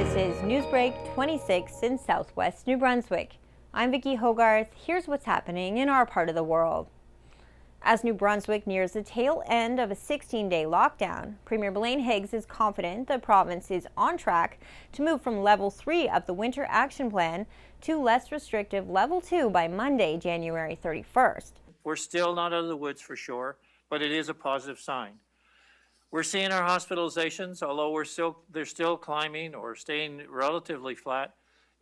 This is NewsBreak26 in Southwest New Brunswick. I'm Vicki Hogarth. Here's what's happening in our part of the world. As New Brunswick nears the tail end of a 16-day lockdown, Premier Blaine Higgs is confident the province is on track to move from Level 3 of the Winter Action Plan to less restrictive Level 2 by Monday, January 31st. We're still not out of the woods for sure, but it is a positive sign. We're seeing our hospitalizations, although they're still climbing or staying relatively flat.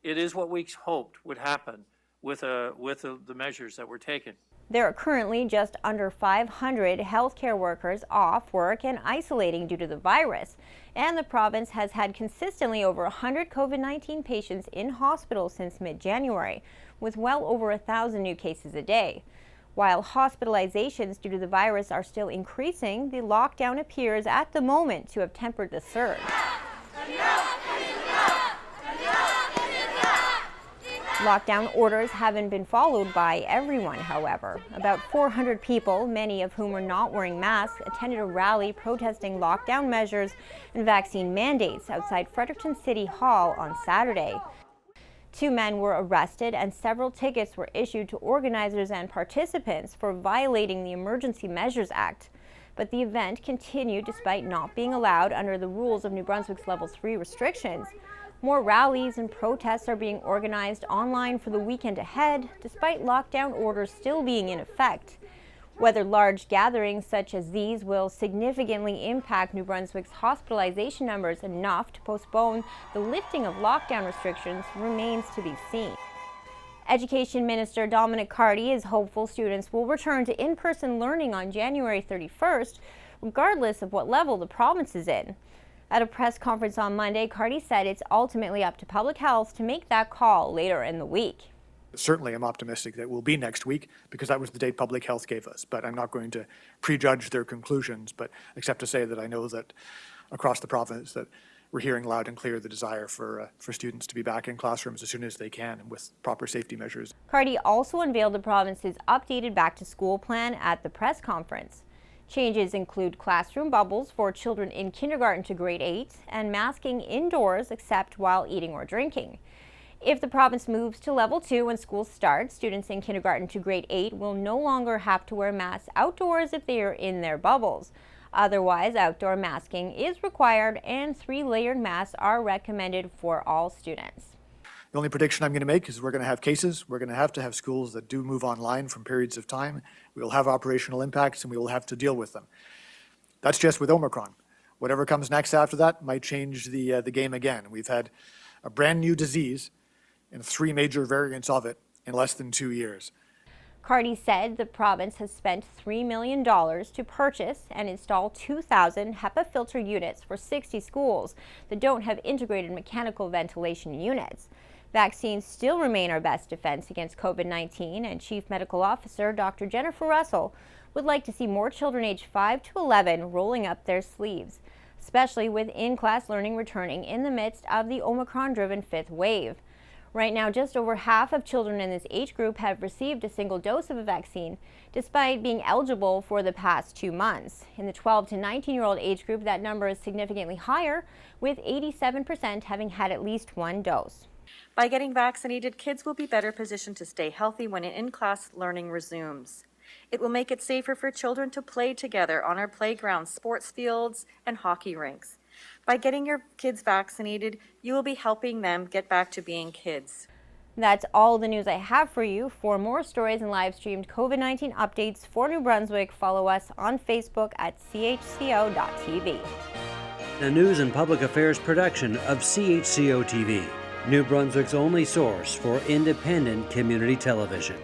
It is what we hoped would happen with the measures that were taken. There are currently just under 500 healthcare workers off work and isolating due to the virus, and the province has had consistently over 100 COVID-19 patients in hospital since mid-January, with well over 1,000 new cases a day. While hospitalizations due to the virus are still increasing, the lockdown appears at the moment to have tempered the surge. Lockdown orders haven't been followed by everyone, however. About 400 people, many of whom were not wearing masks, attended a rally protesting lockdown measures and vaccine mandates outside Fredericton City Hall on Saturday. 2 men were arrested and several tickets were issued to organizers and participants for violating the Emergency Measures Act. But the event continued despite not being allowed under the rules of New Brunswick's Level 3 restrictions. More rallies and protests are being organized online for the weekend ahead, despite lockdown orders still being in effect. Whether large gatherings such as these will significantly impact New Brunswick's hospitalization numbers enough to postpone the lifting of lockdown restrictions remains to be seen. Education Minister Dominic Carty is hopeful students will return to in-person learning on January 31st, regardless of what level the province is in. At a press conference on Monday, Carty said it's ultimately up to public health to make that call later in the week. Certainly, I'm optimistic that it will be next week because that was the date public health gave us. But I'm not going to prejudge their conclusions, but except to say that I know that across the province that we're hearing loud and clear the desire for students to be back in classrooms as soon as they can with proper safety measures. Carty also unveiled the province's updated back-to-school plan at the press conference. Changes include classroom bubbles for children in kindergarten to grade 8 and masking indoors except while eating or drinking. If the province moves to Level 2 when school starts, students in kindergarten to grade 8 will no longer have to wear masks outdoors if they are in their bubbles. Otherwise, outdoor masking is required and 3-layered masks are recommended for all students. The only prediction I'm going to make is we're going to have cases. We're going to have schools that do move online from periods of time. We will have operational impacts and we will have to deal with them. That's just with Omicron. Whatever comes next after that might change the game again. We've had a brand new disease and 3 major variants of it in less than 2 years. Carty said the province has spent $3 million to purchase and install 2,000 HEPA filter units for 60 schools that don't have integrated mechanical ventilation units. Vaccines still remain our best defense against COVID-19, and Chief Medical Officer Dr. Jennifer Russell would like to see more children aged 5 to 11 rolling up their sleeves, especially with in-class learning returning in the midst of the Omicron-driven 5th wave. Right now, just over half of children in this age group have received a single dose of a vaccine, despite being eligible for the past 2 months. In the 12 to 19-year-old age group, that number is significantly higher, with 87% having had at least 1 dose. By getting vaccinated, kids will be better positioned to stay healthy when in-class learning resumes. It will make it safer for children to play together on our playgrounds, sports fields, and hockey rinks. By getting your kids vaccinated, you will be helping them get back to being kids. That's all the news I have for you. For more stories and live-streamed COVID-19 updates for New Brunswick, follow us on Facebook at CHCO-TV. A news and public affairs production of CHCO-TV, New Brunswick's only source for independent community television.